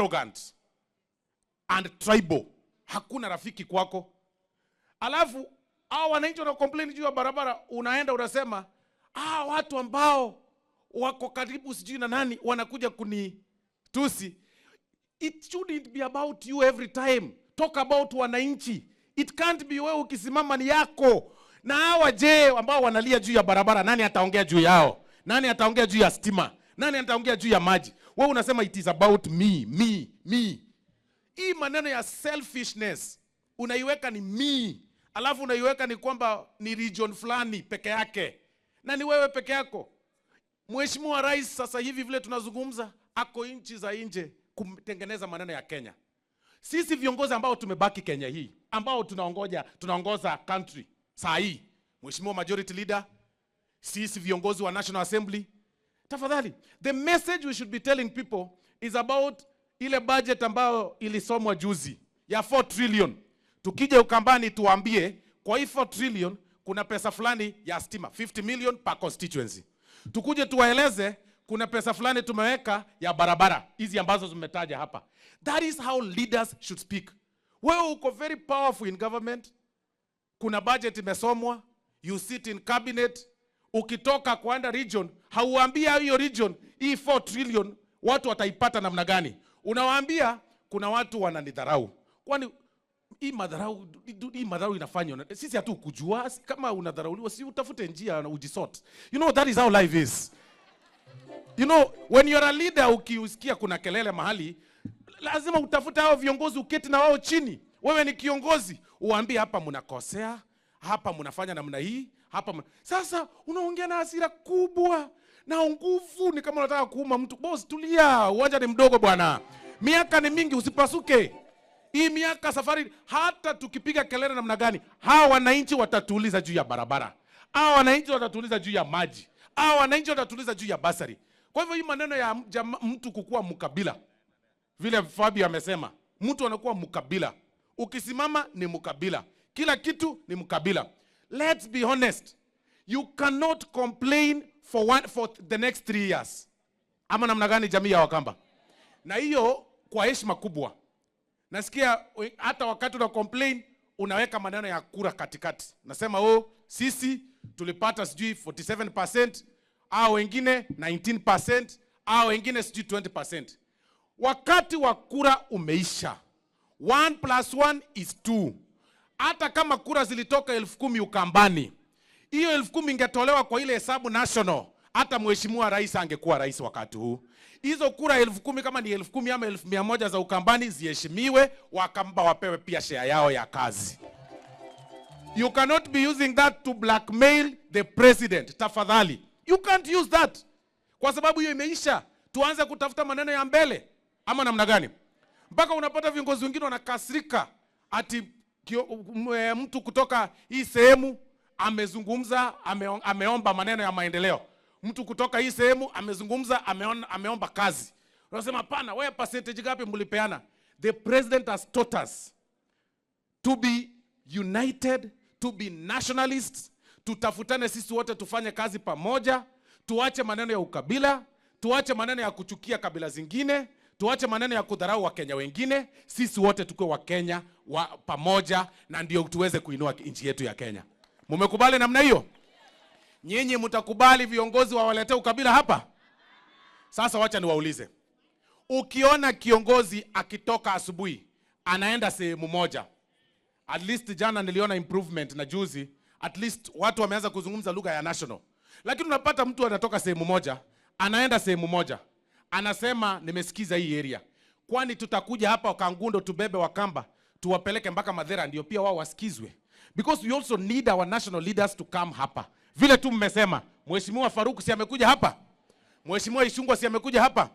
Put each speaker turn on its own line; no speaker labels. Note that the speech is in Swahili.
arrogant and tribal. Hakuna rafiki kwako. Alafu hao wananchi wana complain juu ya barabara, unaenda unasema watu ambao wako karibu sijui na nani wanakuja kunitusi. It shouldn't be about you every time. Talk about wananchi. It can't be wewe ukisimama ni yako. Na hawa je ambao wanalia juu ya barabara, nani ataongea juu yao? Nani ataongea juu ya stima? Nani ataongea juu ya maji? Wewe unasema it is about me. Hii maneno ya selfishness unaiweka ni me, alafu unaiweka ni kwamba ni region fulani peke yake, na ni wewe peke yako. Mheshimiwa Rais sasa hivi vile tunazungumza ako nchi za nje kutengeneza maneno ya Kenya. Sisi viongozi ambao tumebaki Kenya hii, ambao tunaongoza country saa hii, Mheshimiwa Majority Leader, sisi viongozi wa National Assembly, tafadhali, the message we should be telling people is about ile budget ambayo ilisomwa juzi ya 4 trillion. Tukija Ukambani tuambie kwa hii 4 trillion kuna pesa fulani ya stima, 50 million per constituency. Tukuje tuwaeleze kuna pesa fulani tumeweka ya barabara hizi ambazo zimetaja hapa. That is how leaders should speak. Wewe uko very powerful in government. Kuna budget imesomwa, you sit in cabinet, ukitoka kwenda region, hauambia hiyo region hii 4 trillion watu wataipata namna gani. Unawaambia kuna watu wananidharau. Kwani hii madharau inafanywa? Sisi hatu kujua kama unadharauliwa, si utafute njia na ujisort. You know, that is how life is. You know, when you're a leader, ukiusikia kuna kelele mahali, lazima utafute hao viongozi, uketi na wao chini. Wewe ni kiongozi, uambie hapa mnakosea, hapa mnafanya namna hii, hapa sasa unaongea na hasira kubwa na nguvu, ni kama unataka kuuma mtu. Boss, tulia, uwanja ni mdogo bwana. Miaka ni mingi, usipasuke. Hii miaka safari, hata tukipiga kelele namna gani, hawa wananchi watatuuliza juu ya barabara. Hawa wananchi watatuuliza juu ya maji. Hawa wananchi watatuuliza juu ya basari. Kwa hivyo hii maneno ya mtu kukua mkabila, vile Fabio amesema, mtu anakuwa mkabila. Ukisimama ni mkabila. Kila kitu ni mkabila. Let's be honest. You cannot complain for the next 3 years. Ama namna gani jamii ya Wakamba? Na hiyo kwa heshima kubwa. Nasikia hata wakati una complain unaweka maneno ya kura katikati. Nasema sisi tulipata sijui 47%, au wengine 19%, au wengine sijui 20%. Wakati wa kura umeisha. 1 + 1 is 2. Hata kama kura zilitoka 10,000 Ukambani, hiyo 10,000 ingetolewa kwa ile hesabu national, hata Mheshimiwa Rais angekuwa rais wakati huu. Hizo kura 10,000 kama ni 10,000 ama 1,100 za Ukambani ziheshimiwe, Wakamba wapewe pia share yao ya kazi. You cannot be using that to blackmail the president. Tafadhali. You can't use that. Kwa sababu hiyo imeisha. Tuanze kutafuta maneno ya mbele. Ama namna gani? Mpaka unapata viongozi wengine wanakasirika ati mtu kutoka hii sehemu amezungumza, ameomba maneno ya maendeleo. Mtu kutoka hii sehemu amezungumza, ameomba kazi. Unasema hapana, wewe percentage gapi mlipeana? The president has taught us to be united, to be nationalists, tutafutane sisi wote tufanye kazi pamoja, tuache maneno ya ukabila, tuache maneno ya kuchukia kabila zingine, tuache maneno ya kudharau Wakenya wengine, sisi wote tukue Wakenya pamoja, na ndio tuweze kuinua nchi yetu ya Kenya. Mumekubali namna hiyo? Nyinyi mtakubali viongozi wawaletee ukabila hapa? Sasa wacha niwaulize. Ukiona kiongozi akitoka asubuhi anaenda sehemu moja, at least jana niliona improvement na juzi, at least watu wameanza kuzungumza lugha ya national. Lakini unapata mtu anatoka sehemu moja, anaenda sehemu moja, anasema nimesikiza hii area. Kwani tutakuja hapa Kangundo tubebe Wakamba, tuwapeleke mpaka Madhera ndio pia wao wasikizwe? Because we also need our national leaders to come hapa. Vile tu mmesema, Mheshimiwa Faruk si amekuja hapa? Mheshimiwa Ishungwa si amekuja hapa?